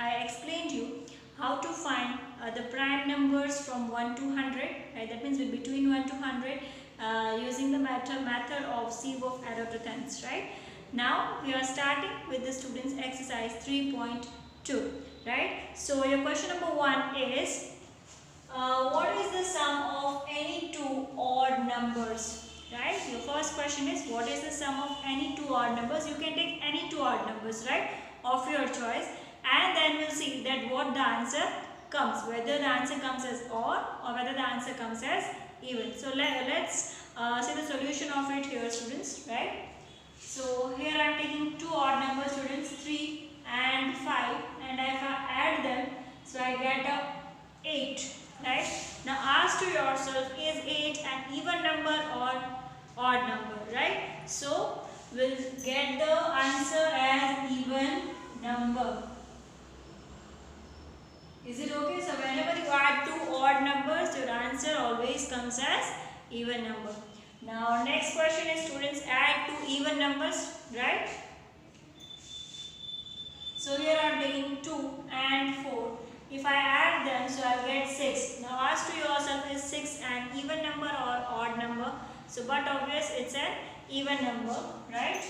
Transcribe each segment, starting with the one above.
I explained you how to find the prime numbers from 1 to 100, right? That means between 1 to 100 using the method of sieve of arrow to tens, right? Now we are starting with the students exercise 3.2, right? So your question number 1 is what is the sum of any two odd numbers? Right? Your first question is what is the sum of any two odd numbers? You can take any two odd numbers, right, of your choice, and then we'll see that what the answer comes, whether the answer comes as odd or whether the answer comes as even. So let's see the solution of it here, students, right? So here I am taking two odd numbers, students, 3 and 5, and if I add them, so I get a 8, right? Now ask to yourself, is 8 an even number or odd number, right? So we'll get the answer as even number. Is it okay? So whenever you add two odd numbers, your answer always comes as even number. Now next question is, students, add two even numbers, right? So here I am taking 2 and 4. If I add them, so I'll get 6. Now ask to yourself, is 6 an even number or odd number? So but obvious it's an even number, right?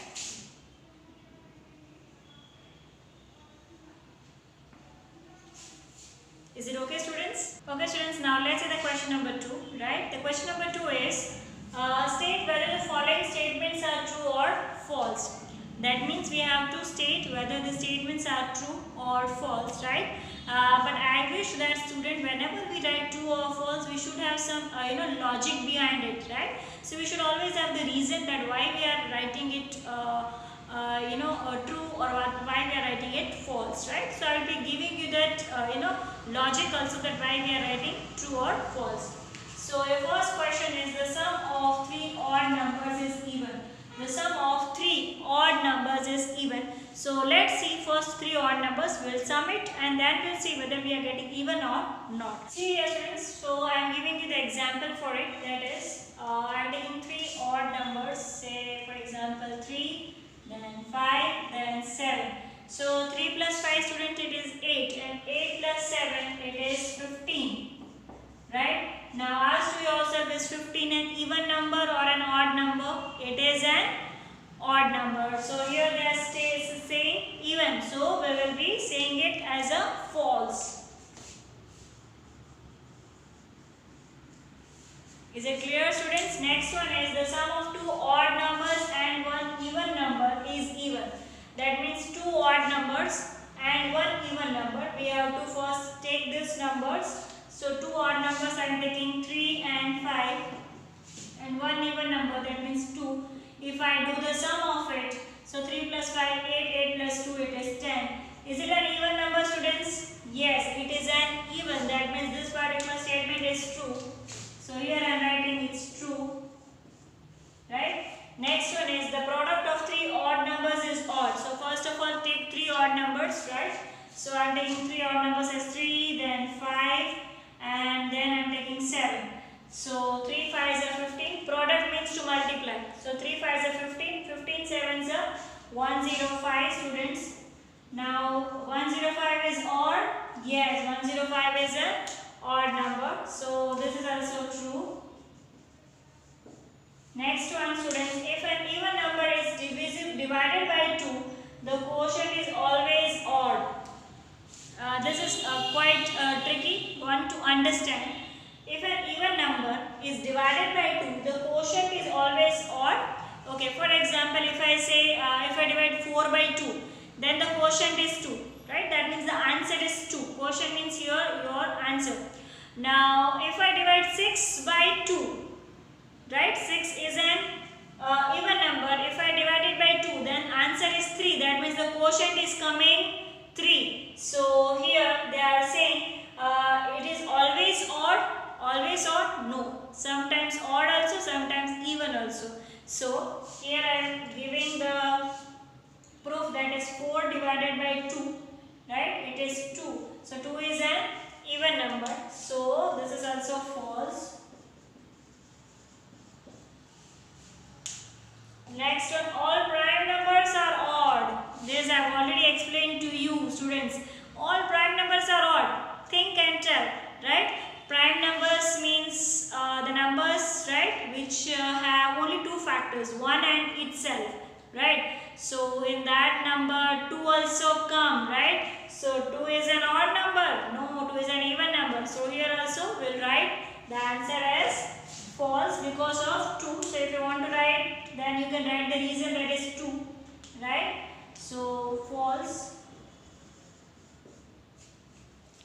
Is it okay, students? Okay, students, now let's see the question number 2, right? The question number 2 is state whether the following statements are true or false. That means we have to state whether the statements are true or false, right? But I wish that student, whenever we write true or false, we should have some logic behind it, right? So we should always have the reason that why we are writing it true or why we are writing it false, right? So I will be giving you that logic also, that why we are writing true or false. So your first question is, the sum of three odd numbers is even. The sum of three odd numbers is even. So let's see first three odd numbers. We'll sum it and then we'll see whether we are getting even or not. See here, students. So I am giving you the example for it. That is, I am taking three odd numbers. Say for example 3, then 5, then 7. So 3 plus 5, student, it is 8, and 8 plus 7, it is 15. Right? Now ask to yourself, is 15 an even number or an odd number? It is an odd number. So here they are saying even. So we will be saying it as a false. Is it clear, students? Next one is, the sum of two odd numbers and one even number is even. That means two odd numbers and one even number. We have to first take these numbers. So two odd numbers I am taking 3 and 5, and one even number, that means 2. If I do the sum of it, so 3 plus 5, 8, 8 plus 2, it is 10. Is it an even number, students? Yes, it is an even. That means this particular statement is true. So here I am writing it's true. Right? Next one is, the product of three odd numbers is odd. So first of all, take three odd numbers, right? So I am taking three odd numbers as 3, then 5, and then I am taking 7. So 3 5s are 15. Product means to multiply. So 3 5s are 15. 15 7s are 105, students. Now 105 is odd. Yes, 105 is an odd number. So this is also true. Next one, students. If an even number is divided by 2, the quotient is always odd. This is quite tricky one to understand. If an even number is divided by 2, the quotient is always odd. Okay, for example, if I say, if I divide 4 by 2, then the quotient is 2, right? That means the answer is 2. Quotient means here your answer. Now, if I divide 6 by 2, right? 6 is an even number. If I divide it by 2, then answer is 3. That means the quotient is coming 3. So here they are saying it is always odd. Always odd? No. Sometimes odd also, sometimes even also. So here I am giving the proof, that is 4 divided by 2. Right? It is 2. So 2 is an even number. So this is also false. Next one, all prime numbers are odd. This I have already explained to you, students. All prime numbers are odd. Think and tell, right? Prime numbers means the numbers, right, which have only two factors, 1 and itself, right? So in that number 2 also come, right? So 2 is an odd number. No, 2 is an even number. So here also we'll write the answer as false because of 2. So if you want to write, then you can write the reason, that is 2, right? So false.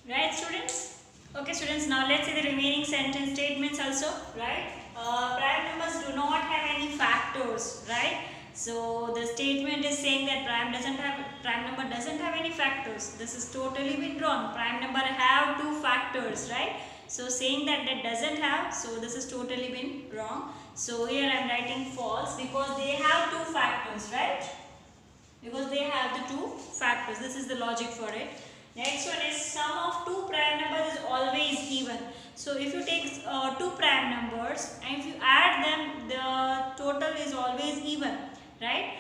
Right, students? Okay, students, now let's see the remaining sentence statements also, right? Prime numbers do not have any factors, right? So the statement is saying that prime number doesn't have any factors. This is totally been wrong. Prime number have two factors, right? So saying that doesn't have, so this is totally been wrong. So here I am writing false because they have two factors, right? Because they have the two factors. This is the logic for it. Next one is sum of two prime numbers is always even. So if you take two prime numbers and if you add them, the total is always even, right?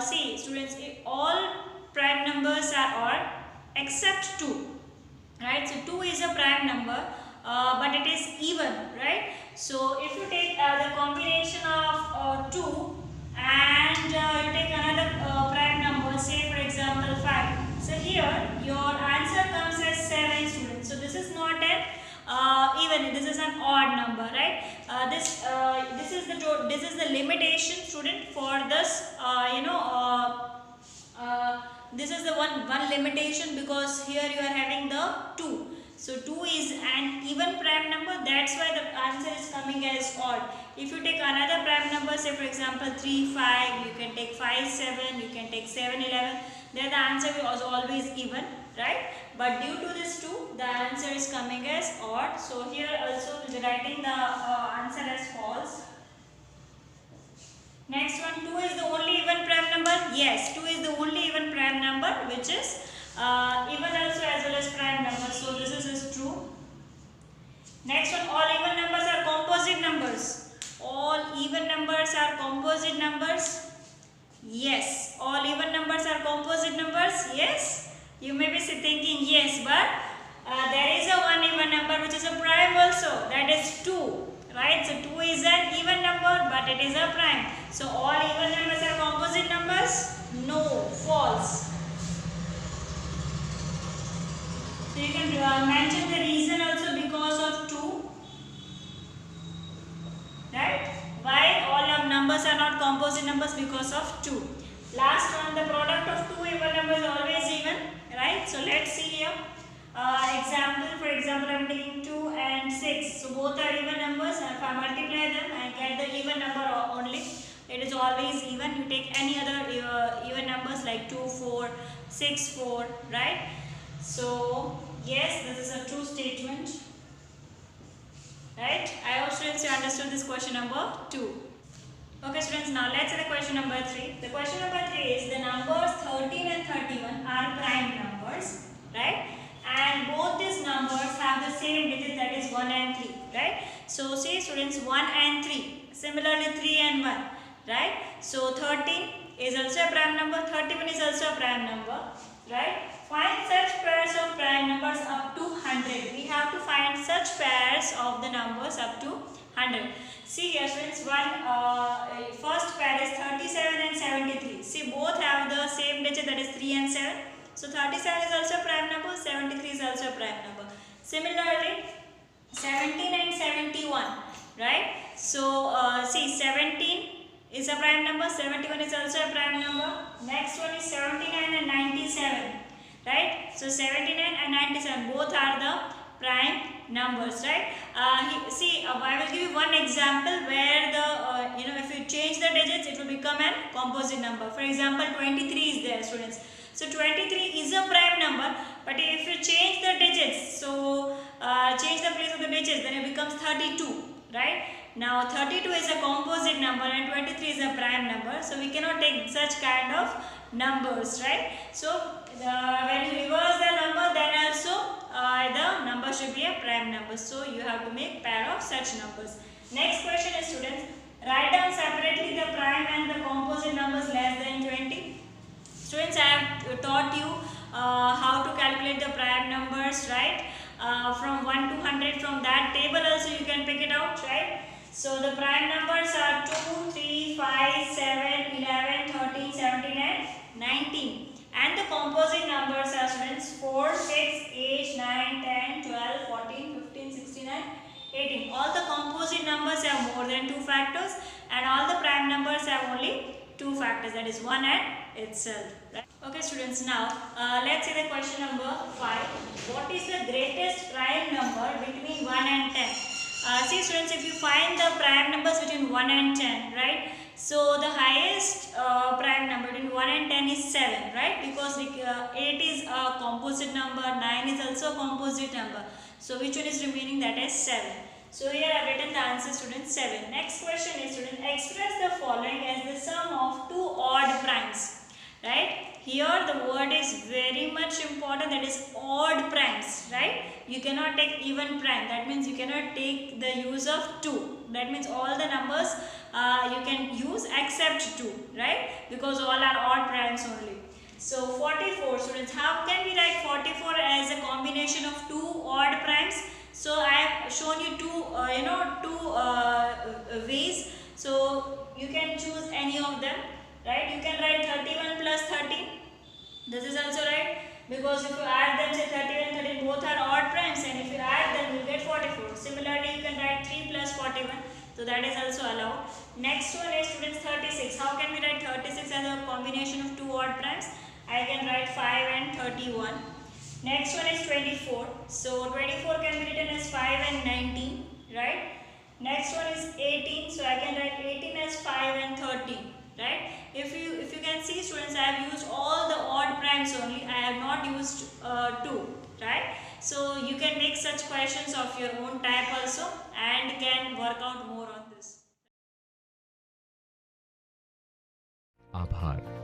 See, students, all prime numbers are odd except 2, right? So 2 is a prime number, but it is even, right? So if you take the combination of 2 and you take another prime number, say for example 5. So here your answer comes as 7, students. So this is not an even, this is an odd number, right? This is the limitation, student, for this this is the one limitation, because here you are having the 2. So 2 is an even prime number, that's why the answer is coming as odd. If you take another prime number, say for example 3, 5, you can take 5, 7, you can take 7, 11, there the answer was always even, right? But due to this 2, the answer is coming as odd. So here also we will be writing the answer as false. Next one, 2 is the only even prime number. Yes, 2 is the only even prime number, which is even also as well as prime number. So this is true. Next one, all even numbers are composite numbers. All even numbers are composite numbers. Yes, all even numbers are composite numbers. Yes, you may be thinking yes, but there is a one even number which is a prime also. That is 2. Right, so 2 is an even number, but it is a prime. So all even numbers are composite numbers? No, false. So you can mention the reason also, because of 2. Right? Why all of numbers are not composite numbers? Because of 2. Last one, the product of two even numbers is always even. Right? So let's see here. Example, for example, I am taking 2 and 6. So both are even numbers, and if I multiply them, I get the even number only. It is always even. You take any other even numbers like 2, 4, 6, 4, right? So yes, this is a true statement. Right? I hope students you understood this question number 2. Okay students, now let's see the question number 3. The question number 3 is the numbers 13 and 31 are prime numbers, right? And both these numbers have the same digit, that is 1 and 3, right? So see students, 1 and 3, similarly 3 and 1, right? So 13 is also a prime number, 31 is also a prime number, right? Find such pairs of prime numbers up to 100. We have to find such pairs of the numbers up to 100. See here students, first pair is 37 and 73. See, both have the same digit, that is 3 and 7. So 37 is also a prime number, 73 is also a prime number. Similarly, 17 and 71, right? So see, 17 is a prime number, 71 is also a prime number. Next one is 79 and 97, right? So 79 and 97, both are the prime numbers, right? I will give you one example where the if you change the digits, it will become a composite number. For example, 23 is there, students. So 23 is a prime number, but if you change the digits, so change the place of the digits, then it becomes 32, right? Now 32 is a composite number and 23 is a prime number, so we cannot take such kind of numbers, right? So when you reverse the number, then also the number should be a prime number. So you have to make pair of such numbers. Next question is students, write down separately the prime and the composite numbers less than 20. Students, I have taught you how to calculate the numbers, right? From 1 to 100, from that table also you can pick it out, right? So the prime numbers are 2, 3, 5, 7, 11, 13, 17 and 19. And the composite numbers are, students, 4, 6, 8, 9, 10, 12, 14, 15, 16 and 18. All the composite numbers have more than 2 factors, and all the prime numbers have only 2 factors, that is 1 and itself. Right? Okay students, now let's see the question number 5. What is the greatest prime number between 1 and 10? See students, if you find the prime numbers between 1 and 10, right? So the highest prime number between 1 and 10 is 7, right? Because 8 is a composite number, 9 is also a composite number. So which one is remaining? That is 7. So here I have written the answer, students, 7. Next question is, students, express the following as the sum of 2 odd primes, right? Here the word is very much important, that is odd primes, right? You cannot take even prime, that means you cannot take the use of 2. That means all the numbers you can use except 2, right? Because all are odd primes only. So 44, students, how can we write 44 as a combination of 2 odd primes? So I have shown you two ways. So you can choose any of them, right? You can write 31 plus 13. This is also right, because if you add them, say 31 and 13 both are odd primes, and if you add them you will get 44. Similarly, you can write 3 plus 41. So that is also allowed. Next one is, students, 36. How can we write 36 as a combination of 2 odd primes? I can write 5 and 31. Next one is 24. So 24 can be written as 5 and 19, right? Next one is 18. So I can write 18 as 5 and 13, right? If you can see, students, I have used all the odd primes only. I have not used 2, right? So you can make such questions of your own type also and can work out more on this. आभार।